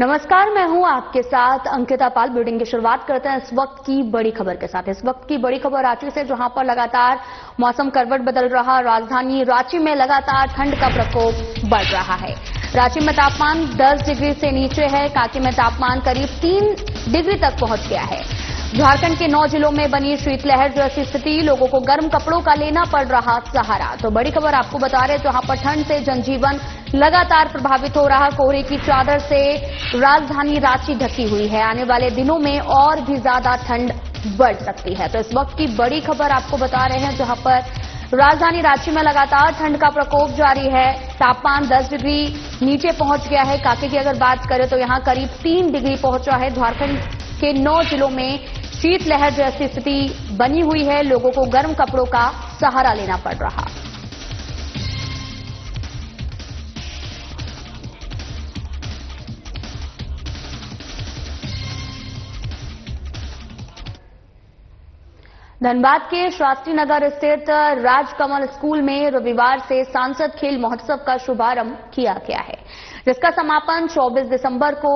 नमस्कार, मैं हूं आपके साथ अंकिता पाल। बुलेटिन की शुरुआत करते हैं इस वक्त की बड़ी खबर के साथ। इस वक्त की बड़ी खबर रांची से, जहां पर लगातार मौसम करवट बदल रहा। राजधानी रांची में लगातार ठंड का प्रकोप बढ़ रहा है। रांची में तापमान 10 डिग्री से नीचे है। कांके में तापमान करीब 3 डिग्री तक पहुंच गया है। झारखंड के 9 जिलों में बनी शीतलहर जैसी स्थिति, लोगों को गर्म कपड़ों का लेना पड़ रहा सहारा। तो बड़ी खबर आपको बता रहे हैं, जहां पर ठंड से जनजीवन लगातार प्रभावित हो रहा। कोहरे की चादर से राजधानी रांची ढकी हुई है। आने वाले दिनों में और भी ज्यादा ठंड बढ़ सकती है। तो इस वक्त की बड़ी खबर आपको बता रहे हैं, जहां पर राजधानी रांची में लगातार ठंड का प्रकोप जारी है। तापमान 10 डिग्री नीचे पहुंच गया है। कांके की अगर बात करें तो यहां करीब 3 डिग्री पहुंचा है। झारखंड के 9 जिलों में शीतलहर जैसी स्थिति बनी हुई है। लोगों को गर्म कपड़ों का सहारा लेना पड़ रहा। धनबाद के शास्त्री नगर स्थित राजकमल स्कूल में रविवार से सांसद खेल महोत्सव का शुभारंभ किया गया है, जिसका समापन 24 दिसंबर को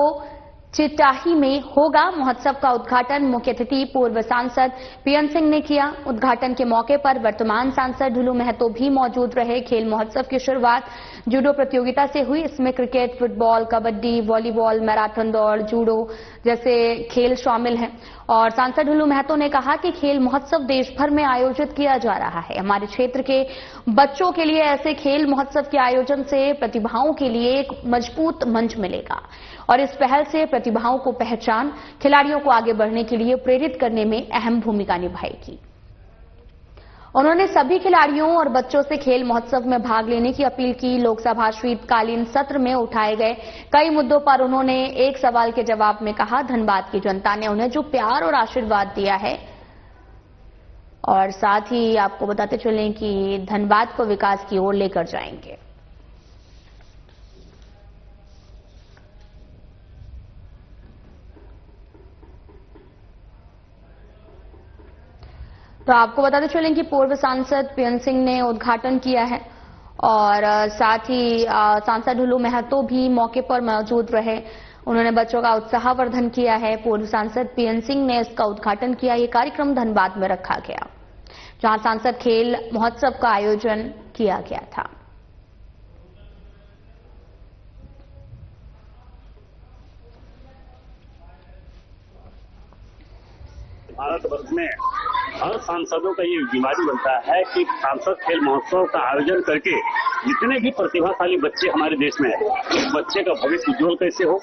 चिटाही में होगा। महोत्सव का उद्घाटन मुख्य अतिथि पूर्व सांसद पीएन सिंह ने किया। उद्घाटन के मौके पर वर्तमान सांसद ढुलू महतो भी मौजूद रहे। खेल महोत्सव की शुरुआत जूडो प्रतियोगिता से हुई। इसमें cricket, football, kabaddi, volleyball, marathon दौड़, जूडो जैसे खेल शामिल हैं। और सांसद ढुलू महतो ने कहा कि खेल महोत्सव देश भर में आयोजित किया जा रहा है। हमारे क्षेत्र के बच्चों के लिए ऐसे खेल महोत्सव के आयोजन से प्रतिभाओं के लिए एक मजबूत मंच मिलेगा और इस पहल से प्रतिभाओं को पहचान, खिलाड़ियों को आगे बढ़ने के लिए प्रेरित करने में अहम भूमिका निभाएगी। उन्होंने सभी खिलाड़ियों और बच्चों से खेल महोत्सव में भाग लेने की अपील की। लोकसभा शीतकालीन सत्र में उठाए गए कई मुद्दों पर उन्होंने एक सवाल के जवाब में कहा, धनबाद की जनता ने उन्हें जो प्यार और आशीर्वाद दिया है, और साथ ही आपको बताते चलें कि धनबाद को विकास की ओर लेकर जाएंगे। तो आपको बताते चलें कि पूर्व सांसद पीएन सिंह ने उद्घाटन किया है और साथ ही सांसद ढुलू महतो भी मौके पर मौजूद रहे। उन्होंने बच्चों का उत्साहवर्धन किया है। पूर्व सांसद पीएन सिंह ने इसका उद्घाटन किया। ये कार्यक्रम धनबाद में रखा गया, जहां सांसद खेल महोत्सव का आयोजन किया गया था। भारतवर्ष में हर सांसदों का ये जिम्मेदारी बनता है कि सांसद खेल महोत्सव का आयोजन करके जितने भी प्रतिभाशाली बच्चे हमारे देश में हैं, उस बच्चे का भविष्य उज्जवल कैसे हो,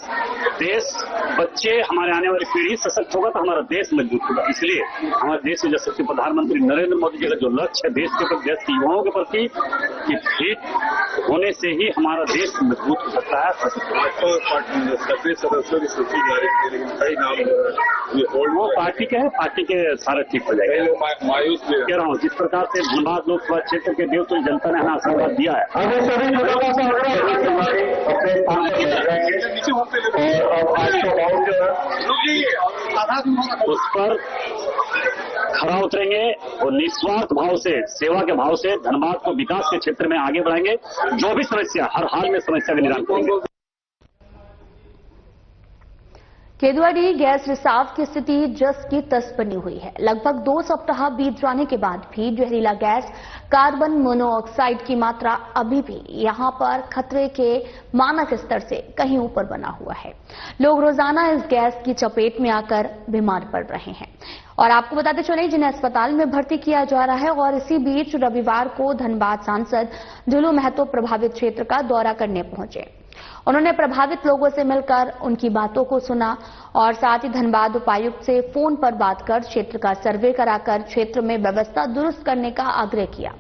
देश बच्चे हमारे आने वाली पीढ़ी सशक्त होगा तो हमारा देश मजबूत होगा। इसलिए हमारे देश के यशस्वी प्रधानमंत्री नरेंद्र मोदी जी का जो लक्ष्य है देश के प्रति, देश के युवाओं के प्रति, कि फिट होने से ही हमारा देश मजबूत हो सकता है। सक्रिय सदस्यों की सूची जारी की, लेकिन कई नाम वो पार्टी के हैं, पार्टी के सारा ठीक हो जाएगा। मायूस कह रहा हूँ, जिस प्रकार से धनबाद लोकसभा क्षेत्र के देवतुल्य जनता ने हमें आशीर्वाद दिया है, उस पर खरा उतरेंगे और निस्वार्थ भाव से, सेवा के भाव से धनबाद को विकास के क्षेत्र में आगे बढ़ाएंगे। जो भी समस्या, हर हाल में समस्या का निदान करेंगे। केंदुआडीह गैस रिसाव की स्थिति जस की तस बनी हुई है। लगभग 2 सप्ताह बीत जाने के बाद भी जहरीला गैस कार्बन मोनोऑक्साइड की मात्रा अभी भी यहां पर खतरे के मानक स्तर से कहीं ऊपर बना हुआ है। लोग रोजाना इस गैस की चपेट में आकर बीमार पड़ रहे हैं और आपको बताते चलें, जिन्हें अस्पताल में भर्ती किया जा रहा है। और इसी बीच रविवार को धनबाद सांसद ढुलू महतो प्रभावित क्षेत्र का दौरा करने पहुंचे। उन्होंने प्रभावित लोगों से मिलकर उनकी बातों को सुना और साथ ही धनबाद उपायुक्त से फोन पर बात कर क्षेत्र का सर्वे कराकर क्षेत्र में व्यवस्था दुरुस्त करने का आग्रह किया।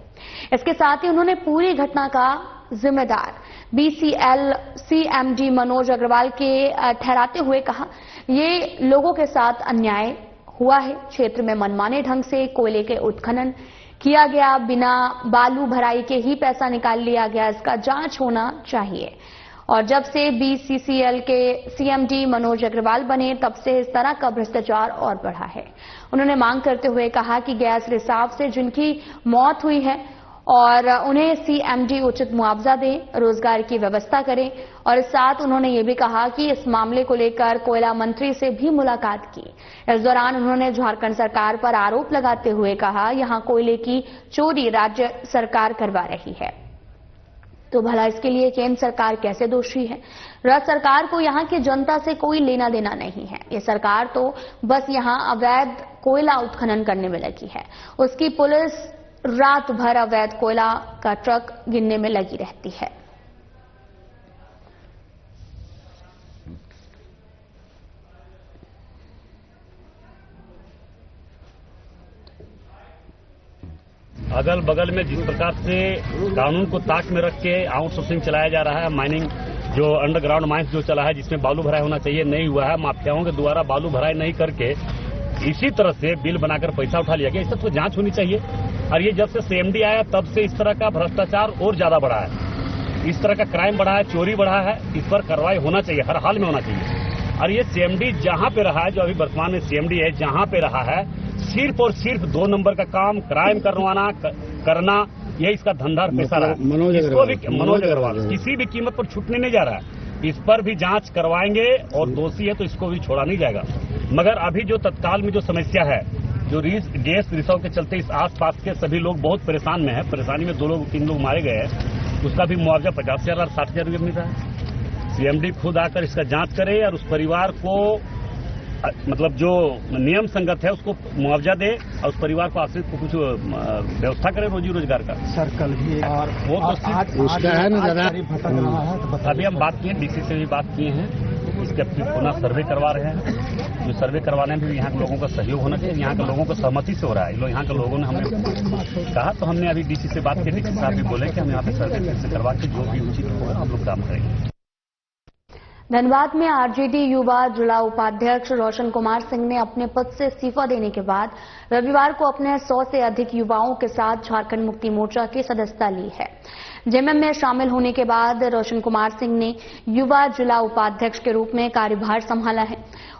इसके साथ ही उन्होंने पूरी घटना का जिम्मेदार बीसीएल सीएमडी मनोज अग्रवाल के ठहराते हुए कहा, ये लोगों के साथ अन्याय हुआ है। क्षेत्र में मनमाने ढंग से कोयले के उत्खनन किया गया, बिना बालू भराई के ही पैसा निकाल लिया गया। इसका जांच होना चाहिए। और जब से बीसीसीएल के सीएमडी मनोज अग्रवाल बने, तब से इस तरह का भ्रष्टाचार और बढ़ा है। उन्होंने मांग करते हुए कहा कि गैस रिसाव से जिनकी मौत हुई है और उन्हें सीएमडी उचित मुआवजा दें, रोजगार की व्यवस्था करें। और इस साथ उन्होंने ये भी कहा कि इस मामले को लेकर कोयला मंत्री से भी मुलाकात की। इस दौरान उन्होंने झारखंड सरकार पर आरोप लगाते हुए कहा, यहां कोयले की चोरी राज्य सरकार करवा रही है, तो भला इसके लिए केंद्र सरकार कैसे दोषी है? राज्य सरकार को यहां की जनता से कोई लेना देना नहीं है। ये सरकार तो बस यहां अवैध कोयला उत्खनन करने में लगी है। उसकी पुलिस रात भर अवैध कोयला का ट्रक गिनने में लगी रहती है। अगल बगल में जिस प्रकार से कानून को ताक में रख के आउटसोर्सिंग चलाया जा रहा है, माइनिंग जो अंडरग्राउंड माइंस जो चला है जिसमें बालू भराई होना चाहिए नहीं हुआ है, माफियाओं के द्वारा बालू भराई नहीं करके इसी तरह से बिल बनाकर पैसा उठा लिया गया। इस सब तो जांच होनी चाहिए। और ये जब से सीएमडी आया तब से इस तरह का भ्रष्टाचार और ज्यादा बढ़ा है, इस तरह का क्राइम बढ़ा है, चोरी बढ़ा है। इस पर कार्रवाई होना चाहिए, हर हाल में होना चाहिए। और ये सीएमडी जहां पे रहा है, जो अभी वर्तमान में सीएमडी है, जहां पे रहा है सिर्फ और सिर्फ 2 नंबर का काम क्राइम करना ये इसका धंधा पेशा रहा है। मनोज अग्रवाल किसी भी कीमत पर छूटने नहीं जा रहा है। इस पर भी जांच करवाएंगे और दोषी है तो इसको भी छोड़ा नहीं जाएगा। मगर अभी जो तत्काल में जो समस्या है, जो गैस रिसाव के चलते इस आसपास के सभी लोग बहुत परेशान में हैं, परेशानी में 2-3 लोग मारे गए हैं, उसका भी मुआवजा 50,000 और 60,000 रुपये मिल रहा है। सीएमडी खुद आकर इसका जांच करे और उस परिवार को मतलब जो नियम संगत है उसको मुआवजा दे और उस परिवार को आश्रित को कुछ व्यवस्था करे रोजी रोजगार का। सर कल भी और वो तो उसका है ना दादा, अभी हम बात किए, डीसी से भी बात किए हैं, इसके पुनः सर्वे करवा रहे हैं। जो सर्वे करवाने में भी यहाँ के लोगों का सहयोग होना चाहिए। यहाँ के लोगों को सहमति से हो रहा है। यहाँ के लोगों ने हमें कहा तो हमने अभी डीसी से बात की। डीसी साहब भी बोले कि हम यहाँ पे सर्वे फिर से करवा के जो भी उचित होगा हम लोग काम करेंगे। धनबाद में आरजेडी युवा जिला उपाध्यक्ष रोशन कुमार सिंह ने अपने पद से इस्तीफा देने के बाद रविवार को अपने 100 से अधिक युवाओं के साथ झारखंड मुक्ति मोर्चा की सदस्यता ली है। जेएमएम में शामिल होने के बाद रोशन कुमार सिंह ने युवा जिला उपाध्यक्ष के रूप में कार्यभार संभाला है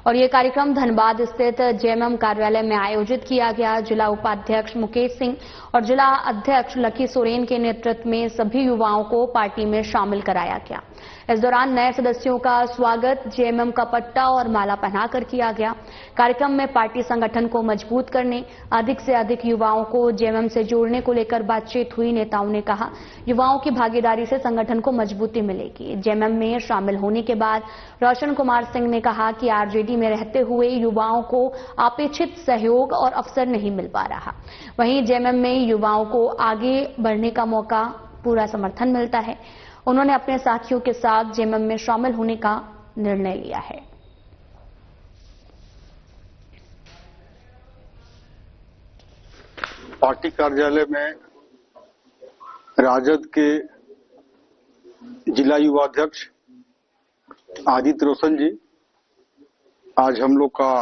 और ये कार्यक्रम धनबाद स्थित जेएमएम कार्यालय में आयोजित किया गया। जिला उपाध्यक्ष मुकेश सिंह और जिला अध्यक्ष लकी सोरेन के नेतृत्व में सभी युवाओं को पार्टी में शामिल कराया गया। इस दौरान नए सदस्यों का स्वागत जेएमएम का पट्टा और माला पहनाकर किया गया। कार्यक्रम में पार्टी संगठन को मजबूत करने, अधिक से अधिक युवाओं को जेएमएम से जोड़ने को लेकर बातचीत हुई। नेताओं ने कहा, युवाओं की भागीदारी से संगठन को मजबूती मिलेगी। जेएमएम में शामिल होने के बाद रोशन कुमार सिंह ने कहा कि आरजेडी में रहते हुए युवाओं को अपेक्षित सहयोग और अवसर नहीं मिल पा रहा। वहीं जेएमएम में युवाओं को आगे बढ़ने का मौका, पूरा समर्थन मिलता है। उन्होंने अपने साथियों के साथ जेएमएम में शामिल होने का निर्णय लिया है। पार्टी कार्यालय में राजद के जिला युवा अध्यक्ष आदित्य रोशन जी आज हम लोग का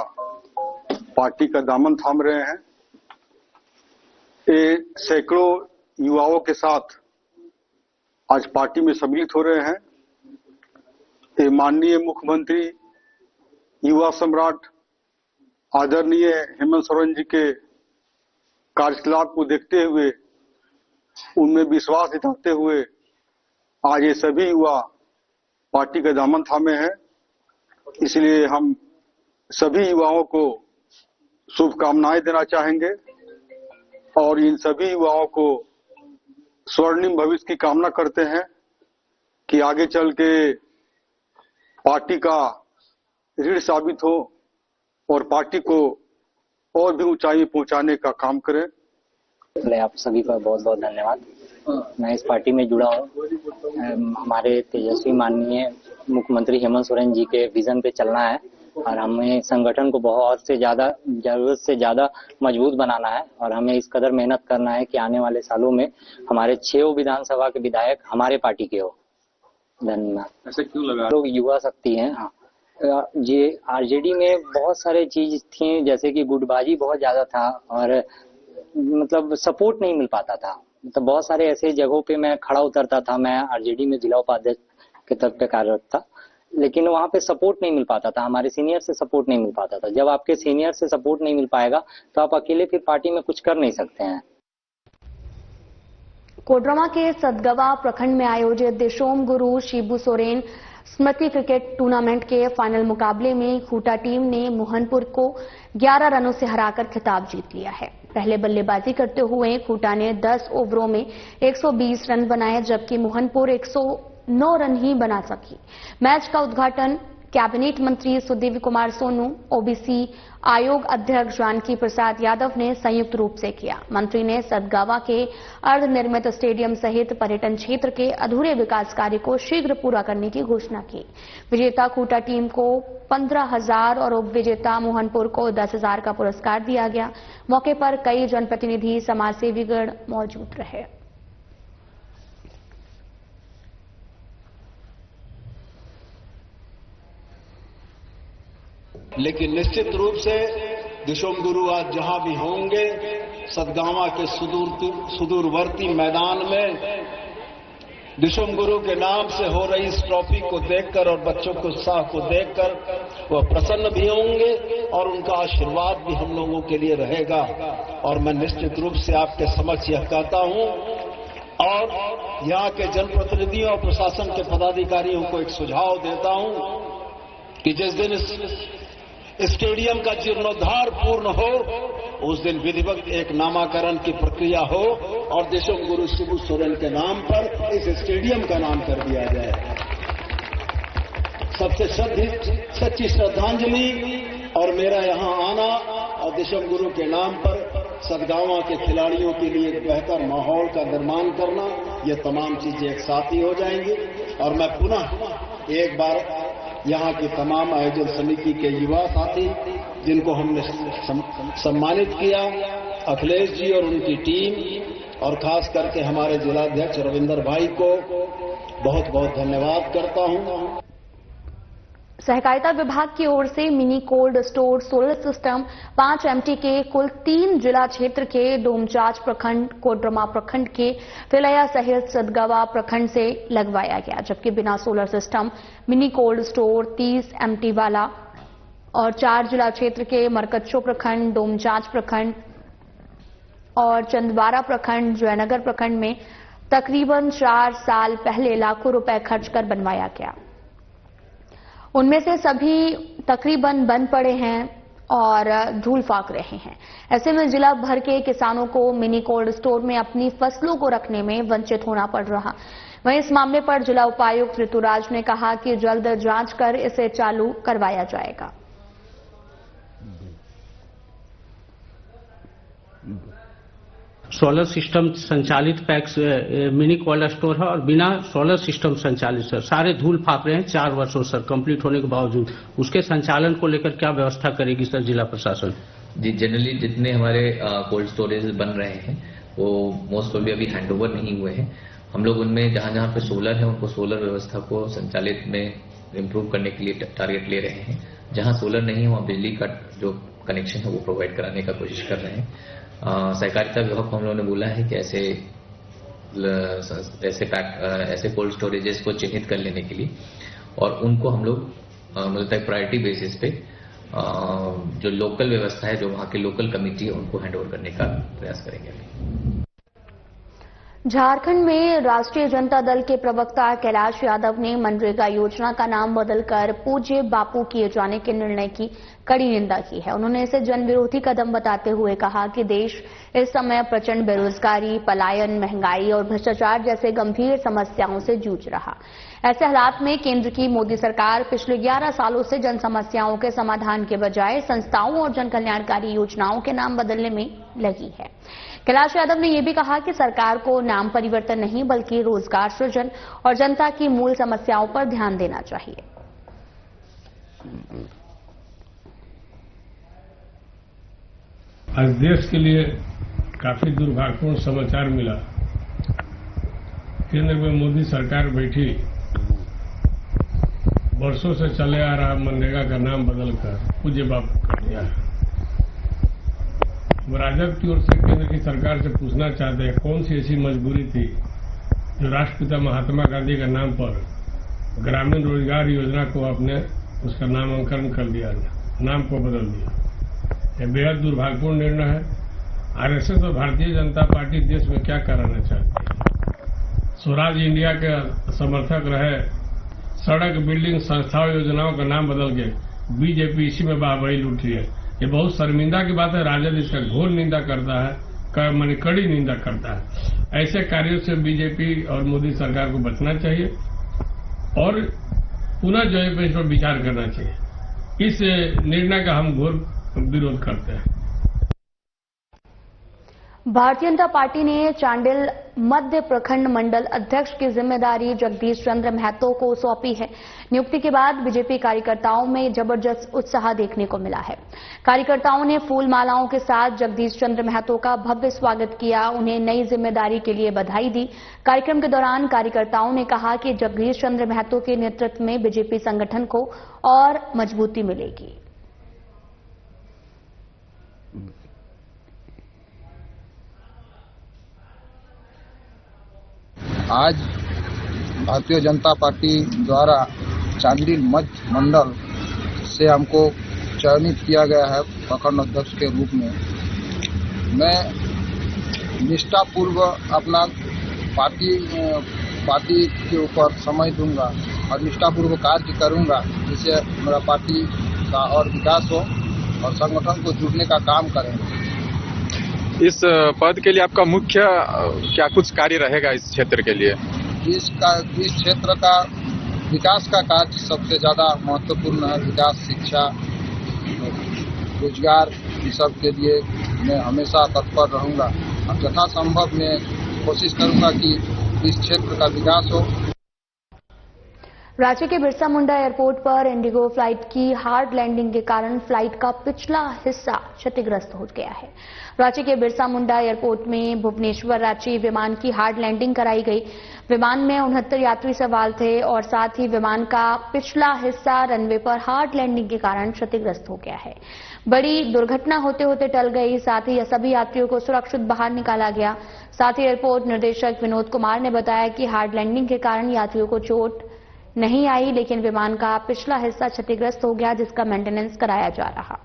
पार्टी का दामन थाम रहे हैं। ये सैकड़ों युवाओं के साथ आज पार्टी में सम्मिलित हो रहे हैं। ये माननीय मुख्यमंत्री युवा सम्राट आदरणीय हेमंत सोरेन जी के कार्यकलाप को देखते हुए, उनमें विश्वास दिखाते हुए आज ये सभी युवा पार्टी का दामन थामे हैं। इसलिए हम सभी युवाओं को शुभकामनाएं देना चाहेंगे और इन सभी युवाओं को स्वर्णिम भविष्य की कामना करते हैं कि आगे चल के पार्टी का रीढ़ साबित हो और पार्टी को और भी ऊंचाई पहुंचाने का काम करें। आप सभी का बहुत बहुत धन्यवाद। मैं इस पार्टी में जुड़ा हूं। हमारे तेजस्वी माननीय मुख्यमंत्री हेमंत सोरेन जी के विजन पे चलना है और हमें संगठन को बहुत से ज्यादा, जरूरत से ज्यादा मजबूत बनाना है और हमें इस कदर मेहनत करना है कि आने वाले सालों में हमारे 6 विधानसभा के विधायक हमारे पार्टी के हो। धन्यवाद। ऐसे क्यों लगा? लोग युवा शक्ति हैं। हाँ, ये आरजेडी में बहुत सारे चीज थी, जैसे कि गुटबाजी बहुत ज्यादा था और मतलब सपोर्ट नहीं मिल पाता था। मतलब बहुत सारे ऐसे जगहों पे मैं खड़ा उतरता था। मैं आरजेडी में जिला उपाध्यक्ष के तौर पे कार्यरत था, लेकिन वहां पे सपोर्ट नहीं मिल पाता था। हमारे सीनियर से सपोर्ट नहीं मिल पाता था। जब आपके सीनियर से सपोर्ट नहीं मिल पाएगा तो आप अकेले फिर पार्टी में कुछ कर नहीं सकते हैं। कोडरमा के सतगवा प्रखंड में आयोजित दिशोम गुरु शिबू सोरेन स्मृति क्रिकेट टूर्नामेंट के फाइनल मुकाबले में खूटा टीम ने मोहनपुर को 11 रनों से हराकर खिताब जीत लिया है। पहले बल्लेबाजी करते हुए खूटा ने 10 ओवरों में 120 रन बनाए, जबकि मोहनपुर 109 रन ही बना सकी। मैच का उद्घाटन कैबिनेट मंत्री सुदेव कुमार सोनू, ओबीसी आयोग अध्यक्ष जानकी प्रसाद यादव ने संयुक्त रूप से किया। मंत्री ने सतगावा के अर्धनिर्मित स्टेडियम सहित पर्यटन क्षेत्र के अधूरे विकास कार्य को शीघ्र पूरा करने की घोषणा की। विजेता खूटा टीम को 15,000 और उप विजेता मोहनपुर को 10,000 का पुरस्कार दिया गया। मौके पर कई जनप्रतिनिधि, समाजसेवीगण मौजूद रहे। लेकिन निश्चित रूप से दिशोम गुरु आज जहां भी होंगे, सतगावा के सुदूरवर्ती मैदान में दिशोम गुरु के नाम से हो रही इस ट्रॉफी को देखकर और बच्चों के उत्साह को देखकर वह प्रसन्न भी होंगे और उनका आशीर्वाद भी हम लोगों के लिए रहेगा। और मैं निश्चित रूप से आपके समक्ष यह कहता हूं और यहां के जनप्रतिनिधियों और प्रशासन के पदाधिकारियों को एक सुझाव देता हूं कि जिस दिन स्टेडियम का जीर्णोद्धार पूर्ण हो, उस दिन विधिवत एक नामाकरण की प्रक्रिया हो और दिशोम गुरु शिबू सोरेन के नाम पर इस स्टेडियम का नाम कर दिया जाए। सबसे सच्ची श्रद्धांजलि और मेरा यहां आना और दिशोम गुरु के नाम पर सतगावा के खिलाड़ियों के लिए एक बेहतर माहौल का निर्माण करना, ये तमाम चीजें एक साथ ही हो जाएंगी। और मैं पुनः एक बार यहां की तमाम आयोजन समिति के युवा साथी जिनको हमने सम्मानित किया, अखिलेश जी और उनकी टीम और खास करके हमारे जिलाध्यक्ष रविंदर भाई को बहुत बहुत धन्यवाद करता हूं। सहकारिता विभाग की ओर से mini cold store solar system 5 MT के कुल 3 जिला क्षेत्र के डोमचांच प्रखंड, कोडरमा प्रखंड के तिलैया सहित सतगवा प्रखंड से लगवाया गया, जबकि बिना solar system mini cold store 30 MT वाला और 4 जिला क्षेत्र के मरकच्चो प्रखंड, डोमचांच प्रखंड और चंदवारा प्रखंड, जयनगर प्रखंड में तकरीबन 4 साल पहले लाखों रुपए खर्च कर बनवाया गया। उनमें से सभी तकरीबन बंद पड़े हैं और धूल फाक रहे हैं। ऐसे में जिला भर के किसानों को मिनी कोल्ड स्टोर में अपनी फसलों को रखने में वंचित होना पड़ रहा। वहीं इस मामले पर जिला उपायुक्त ऋतुराज ने कहा कि जल्द जांच कर इसे चालू करवाया जाएगा। सोलर सिस्टम संचालित पैक्स मिनी कोल्ड स्टोर है और बिना सोलर सिस्टम संचालित सर सारे धूल फाक रहे हैं 4 वर्षों सर कंप्लीट होने के बावजूद। उसके संचालन को लेकर क्या व्यवस्था करेगी सर जिला प्रशासन? जी, जनरली जितने हमारे कोल्ड स्टोरेज बन रहे हैं वो मोस्ट प्रोबेबली अभी हैंडओवर नहीं हुए हैं। हम लोग उनमें जहां जहां पे सोलर है उनको सोलर व्यवस्था को संचालित में इम्प्रूव करने के लिए टारगेट ले रहे हैं। जहां सोलर नहीं है वहां बिजली का जो कनेक्शन है वो प्रोवाइड कराने का कोशिश कर रहे हैं। सहकारिता विभाग को हम लोगों ने बोला है कि ऐसे कोल्ड स्टोरेजेस को चिन्हित कर लेने के लिए और उनको हम लोग मतलब प्रायोरिटी बेसिस पे जो लोकल व्यवस्था है, जो वहां की लोकल कमेटी है, उनको हैंड ओवर करने का प्रयास करेंगे। झारखंड में राष्ट्रीय जनता दल के प्रवक्ता कैलाश यादव ने मनरेगा योजना का नाम बदलकर पूज्य बापू किए जाने के निर्णय की कड़ी निंदा की है। उन्होंने इसे जन विरोधी कदम बताते हुए कहा कि देश इस समय प्रचंड बेरोजगारी, पलायन, महंगाई और भ्रष्टाचार जैसे गंभीर समस्याओं से जूझ रहा। ऐसे हालात में केंद्र की मोदी सरकार पिछले 11 सालों से जन समस्याओं के समाधान के बजाय संस्थाओं और जन कल्याणकारी योजनाओं के नाम बदलने में लगी है। कैलाश यादव ने यह भी कहा कि सरकार को नाम परिवर्तन नहीं बल्कि रोजगार सृजन और जनता की मूल समस्याओं पर ध्यान देना चाहिए। आज देश के लिए काफी दुर्भाग्यपूर्ण समाचार मिला। केंद्र में मोदी सरकार बैठी, वर्षों से चले आ रहा मनरेगा का नाम बदलकर पूज्य बापू कर दिया। राजद की ओर से केंद्र की सरकार से पूछना चाहते हैं कौन सी ऐसी मजबूरी थी जो राष्ट्रपिता महात्मा गांधी का नाम पर ग्रामीण रोजगार योजना को आपने उसका नामांकन कर दिया, नाम को बदल दिया। यह बेहद दुर्भाग्यपूर्ण निर्णय है। आरएसएस और भारतीय जनता पार्टी देश में क्या कराना चाहती है? स्वराज इंडिया के समर्थक रहे, सड़क, बिल्डिंग, संस्थाओं, योजनाओं का नाम बदल के बीजेपी इसी में बाहबही लूट रही है। ये बहुत शर्मिंदा की बात है। राजद इसका घोर निंदा करता है, मानी कड़ी निंदा करता है। ऐसे कार्यों से बीजेपी और मोदी सरकार को बचना चाहिए और पुनः जो है इस पर विचार करना चाहिए। इस निर्णय का हम घोर विरोध करते हैं। भारतीय जनता पार्टी ने चांडिल मध्य प्रखंड मंडल अध्यक्ष की जिम्मेदारी जगदीश चंद्र महतो को सौंपी है। नियुक्ति के बाद बीजेपी कार्यकर्ताओं में जबरदस्त उत्साह देखने को मिला है। कार्यकर्ताओं ने फूल मालाओं के साथ जगदीश चंद्र महतो का भव्य स्वागत किया, उन्हें नई जिम्मेदारी के लिए बधाई दी। कार्यक्रम के दौरान कार्यकर्ताओं ने कहा कि जगदीश चंद्र महतो के नेतृत्व में बीजेपी संगठन को और मजबूती मिलेगी। आज भारतीय जनता पार्टी द्वारा चांडिल मध्य मंडल से हमको चयनित किया गया है प्रखंड अध्यक्ष के रूप में। मैं निष्ठापूर्व अपना पार्टी के ऊपर समय दूंगा और निष्ठापूर्व कार्य करूंगा, जिससे मेरा पार्टी का और विकास हो और संगठन को जुड़ने का काम करेंगे। इस पद के लिए आपका मुख्य क्या कुछ कार्य रहेगा इस क्षेत्र के लिए? इस क्षेत्र का विकास का कार्य सबसे ज्यादा महत्वपूर्ण है। विकास, शिक्षा, रोजगार, इस सब के लिए मैं हमेशा तत्पर रहूंगा और यथासंभव मैं कोशिश करूंगा कि इस क्षेत्र का विकास हो। रांची के बिरसा मुंडा एयरपोर्ट पर इंडिगो फ्लाइट की हार्ड लैंडिंग के कारण फ्लाइट का पिछला हिस्सा क्षतिग्रस्त हो गया है। रांची के बिरसा मुंडा एयरपोर्ट में भुवनेश्वर रांची विमान की हार्ड लैंडिंग कराई गई। विमान में 69 यात्री सवार थे और साथ ही विमान का पिछला हिस्सा रनवे पर हार्ड लैंडिंग के कारण क्षतिग्रस्त हो गया है। बड़ी दुर्घटना होते होते टल गई। साथ ही सभी यात्रियों को सुरक्षित बाहर निकाला गया। साथ ही एयरपोर्ट निदेशक विनोद कुमार ने बताया कि हार्ड लैंडिंग के कारण यात्रियों को चोट नहीं आई, लेकिन विमान का पिछला हिस्सा क्षतिग्रस्त हो गया, जिसका मेंटेनेंस कराया जा रहा।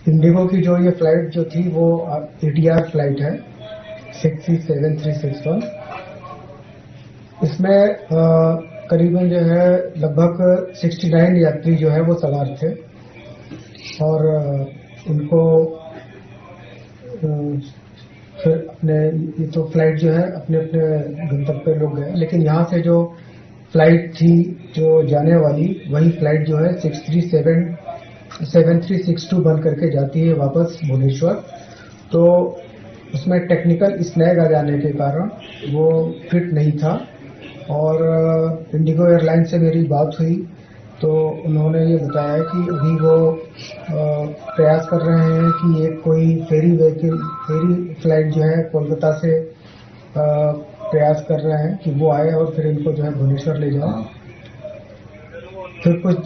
इंडिगो की जो ये फ्लाइट जो थी वो ATR फ्लाइट है 637361। इसमें करीबन जो है लगभग 69 यात्री जो है वो सवार थे और उनको फिर अपने ये तो फ्लाइट जो है अपने अपने गंतव्य पे लोग गए, लेकिन यहाँ से जो फ्लाइट थी जो जाने वाली वही फ्लाइट जो है 7362 बन करके जाती है वापस भुवनेश्वर। तो उसमें टेक्निकल स्नैग आ जाने के कारण वो फिट नहीं था और इंडिगो एयरलाइन से मेरी बात हुई तो उन्होंने ये बताया कि अभी वो प्रयास कर रहे हैं कि एक कोई फेरी फ्लाइट जो है कोलकाता से प्रयास कर रहे हैं कि वो आए और फिर इनको जो है भुवनेश्वर ले जाए। फिर कुछ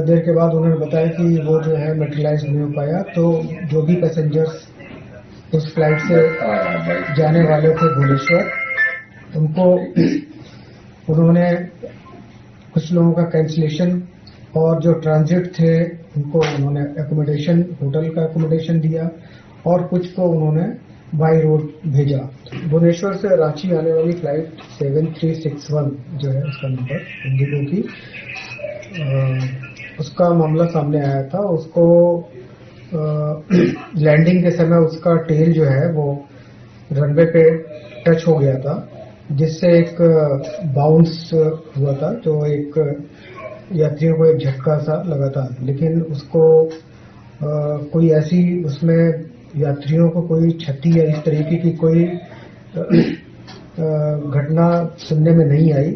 देर के बाद उन्होंने बताया कि वो जो है मेटेरियलाइज नहीं हो पाया। तो जो भी पैसेंजर्स उस फ्लाइट से जाने वाले थे भुवनेश्वर, उनको उन्होंने कुछ लोगों का कैंसिलेशन और जो ट्रांजिट थे उनको उन्होंने एकोमोडेशन, होटल का एकोमोडेशन दिया और कुछ को उन्होंने बाई रोड भेजा। भुवनेश्वर से रांची आने वाली फ्लाइट 7361 जो है उसका नंबर इंडिगो की, उसका मामला सामने आया था। उसको लैंडिंग के समय उसका टेल जो है वो रनवे पे टच हो गया था, जिससे एक बाउंस हुआ था, जो एक यात्रियों को एक झटका सा लगा था। लेकिन उसको कोई ऐसी उसमें यात्रियों को कोई क्षति या इस तरीके की कोई घटना सुनने में नहीं आई।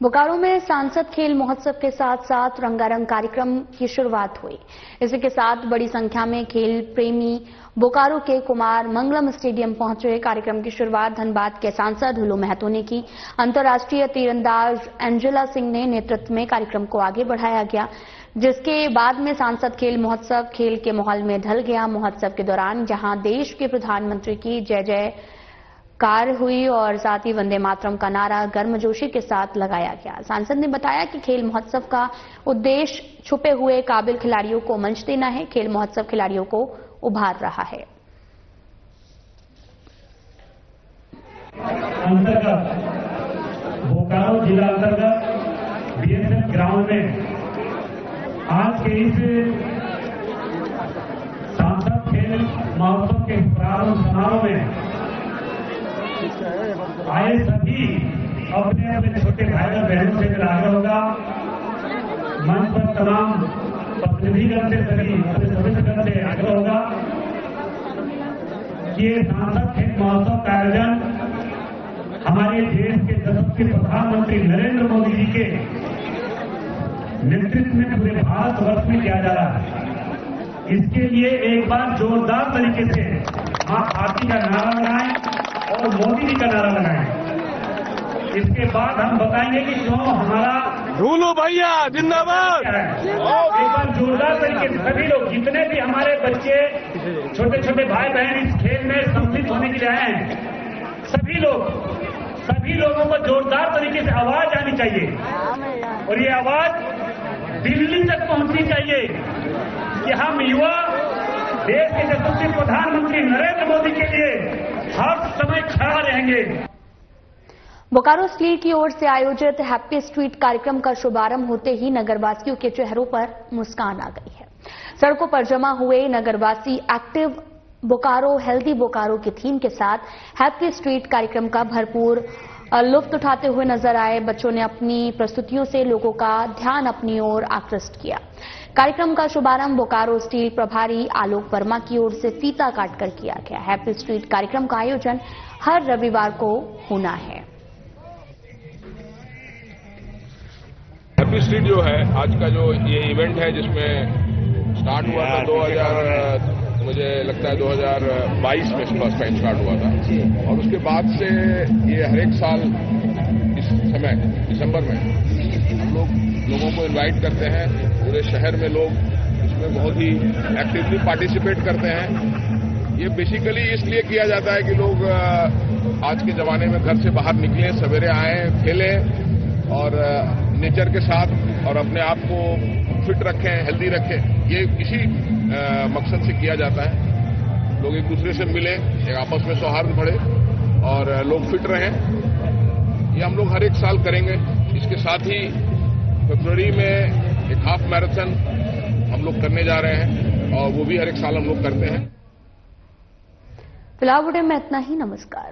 बोकारो में सांसद खेल महोत्सव के साथ साथ रंगारंग कार्यक्रम की शुरुआत हुई। इसी के साथ बड़ी संख्या में खेल प्रेमी बोकारो के कुमार मंगलम स्टेडियम पहुंचे। कार्यक्रम की शुरुआत धनबाद के सांसद हुलू महतो ने की। अंतर्राष्ट्रीय तीरंदाज एंजेला सिंह ने नेतृत्व में कार्यक्रम को आगे बढ़ाया गया, जिसके बाद में सांसद खेल महोत्सव खेल के माहौल में ढल गया। महोत्सव के दौरान जहां देश के प्रधानमंत्री की जय जय कार हुई और साथ ही वंदे मातरम का नारा गर्मजोशी के साथ लगाया गया। सांसद ने बताया कि खेल महोत्सव का उद्देश्य छुपे हुए काबिल खिलाड़ियों को मंच देना है। खेल महोत्सव खिलाड़ियों को उभार रहा है। अंतर्गत बोकारो जिला अंतर्गत बीएसएफ ग्राउंड में आज के इस सांसद खेल महोत्सव के प्रारंभ समारोह में आए सभी अपने अपने छोटे भाई और बहनों से मेरा आग्रह होगा, मंच पर तमाम प्रतिनिधिगण से सभी अपने सदस्यगण से आग्रह होगा कि ये सांसद खेल महोत्सव का आयोजन हमारे देश के यशस्वी प्रधानमंत्री नरेंद्र मोदी जी के नेतृत्व में पूरे भारतवर्ष में किया जा रहा है। इसके लिए एक बार जोरदार तरीके से मां भारती का नारा लगाएं और मोदी जी का नारा लगाएं। इसके बाद हम बताएंगे कि क्यों हमारा ढूंढो भैया जिंदाबाद। एक बार जोरदार तरीके से सभी लोग, जितने भी हमारे बच्चे छोटे छोटे भाई बहन इस खेल में सम्मिलित होने के लिए आए हैं, सभी लोगों को जोरदार तरीके से आवाज आनी चाहिए और ये आवाज दिल्ली तक पहुंचनी चाहिए कि हम युवा देश के यशस्वी प्रधानमंत्री नरेंद्र मोदी के लिए हर समय खड़ा रहेंगे। बोकारो स्टील की ओर से आयोजित हैप्पी स्ट्रीट कार्यक्रम का शुभारंभ होते ही नगरवासियों के चेहरों पर मुस्कान आ गई है। सड़कों पर जमा हुए नगरवासी एक्टिव बोकारो हेल्दी बोकारो की थीम के साथ हैप्पी स्ट्रीट कार्यक्रम का भरपूर लुत्फ उठाते हुए नजर आए। बच्चों ने अपनी प्रस्तुतियों से लोगों का ध्यान अपनी ओर आकृष्ट किया। कार्यक्रम का शुभारंभ बोकारो स्टील प्रभारी आलोक वर्मा की ओर से फीता काटकर किया गया। हैप्पी स्ट्रीट कार्यक्रम का आयोजन हर रविवार को होना है। हैप्पी स्ट्रीट जो है आज का जो ये इवेंट है, जिसमें स्टार्ट हुआ था मुझे लगता है 2022 में इसका स्टार्ट हुआ था और उसके बाद से ये हर एक साल इस समय दिसंबर में हम लोगों को इनवाइट करते हैं। पूरे शहर में लोग इसमें बहुत ही एक्टिवली पार्टिसिपेट करते हैं। ये बेसिकली इसलिए किया जाता है कि लोग आज के जमाने में घर से बाहर निकलें, सवेरे आएं, खेलें और नेचर के साथ और अपने आप को फिट रखें, हेल्दी रखें। ये इसी मकसद से किया जाता है। लोग एक दूसरे से मिलें, एक आपस में सौहार्द बढ़े और लोग फिट रहें। ये हम लोग हर एक साल करेंगे। इसके साथ ही फरवरी में एक हाफ मैराथन हम लोग करने जा रहे हैं और वो भी हर एक साल हम लोग करते हैं। फिलहाल बुलेटिन में इतना ही। नमस्कार।